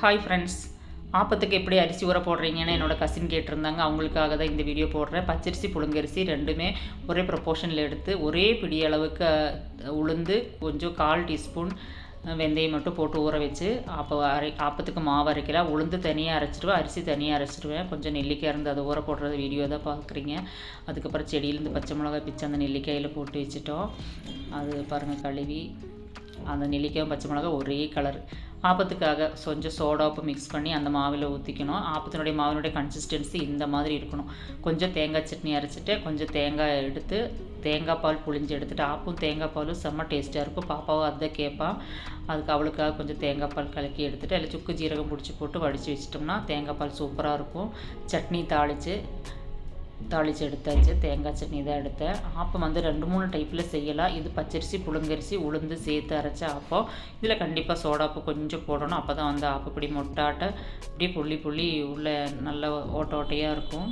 Hi friends, ஆப்பத்துக்கு எப்படி அரிசி ஊற போடுறீங்கன்னு என்னோடய கசின் கேட்டிருந்தாங்க. அவங்களுக்காக தான் இந்த வீடியோ போடுறேன். பச்சரிசி புழுங்கரிசி ரெண்டுமே ஒரே ப்ரொப்போர்ஷனில் எடுத்து ஒரே பிடி அளவுக்கு உளுந்து கொஞ்சம் 1/4 டீஸ்பூன் வெந்தயம் மட்டும் போட்டு ஊற வச்சு ஆப்பத்துக்கு மாவு அரைக்கலாம். உளுந்து தனியாக அரைச்சிடுவேன், அரிசி தனியாக அரைச்சிடுவேன். கொஞ்சம் நெல்லிக்காய் இருந்து அதை ஊற போடுறது வீடியோ தான் பார்க்குறீங்க. அதுக்கப்புறம் செடியிலேருந்து பச்சை மிளகாய் பிச்சு அந்த நெல்லிக்காயில் போட்டு வச்சுட்டோம். அது பாருங்கள், கழுவி அந்த நெல்லிக்காயும் பச்சை மிளகாய் ஒரே கலர். ஆப்பத்துக்காக கொஞ்சம் சோடா உப்பு மிக்ஸ் பண்ணி அந்த மாவில் ஊற்றிக்கணும். ஆப்பத்தினுடைய மாவினுடைய கன்சிஸ்டன்சி இந்த மாதிரி இருக்கணும். கொஞ்சம் தேங்காய் சட்னி அரைச்சிட்டு கொஞ்சம் தேங்காய் எடுத்து தேங்காய் பால் புழிஞ்சு எடுத்துகிட்டு, ஆப்பும் தேங்காய் பாலும் செம்ம டேஸ்ட்டாக இருக்கும். பாப்பாவும் அதை கேட்பான். அதுக்கு அவளுக்காக கொஞ்சம் தேங்காய் பால் கலக்கி எடுத்துகிட்டு அதில் சுக்கு ஜீரகம் பிடிச்சி போட்டு வடித்து வச்சிட்டோம்னா தேங்காய் பால் சூப்பராக இருக்கும். சட்னி தாளித்து எடுத்தாச்சு. தேங்காய் சட்னி தான் எடுத்தேன். ஆப்பம் 2-3 டைப்பில் செய்யலாம். இது பச்சரிசி புழுங்கரிசி உளுந்து சேர்த்து அரைச்ச ஆப்பம். இதில் கண்டிப்பாக சோடாப்பு கொஞ்சம் போடணும். அப்போ தான் ஆப்பப்படி மொட்டாட்ட இப்படியே புள்ளி உள்ள நல்ல ஓட்டையாக இருக்கும்.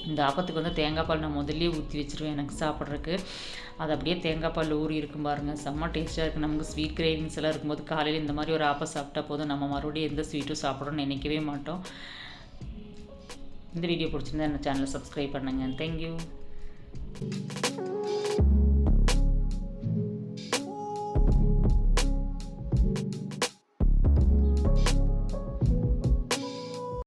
இந்த ஆப்பத்துக்கு தேங்காய் பால் நான் முதல்லையே ஊற்றி வச்சுருவேன் எனக்கு சாப்பிட்றதுக்கு. அது அப்படியே தேங்காய் பால் ஊறி இருக்கும் பாருங்கள், செம்ம டேஸ்ட்டாக இருக்குது. நமக்கு ஸ்வீட் கிரேவிங்ஸ் எல்லாம் இருக்கும்போது காலையில் இந்த மாதிரி ஒரு ஆப்பம் சாப்பிட்டா போதும், நம்ம மறுபடியும் எந்த ஸ்வீட்டும் சாப்பிடணும்னு நினைக்கவே மாட்டோம். இந்த வீடியோ பிடிச்சிருந்தா என்ன சேனலை சப்ஸ்கிரைப் பண்ணுங்கள். தேங்க்யூ.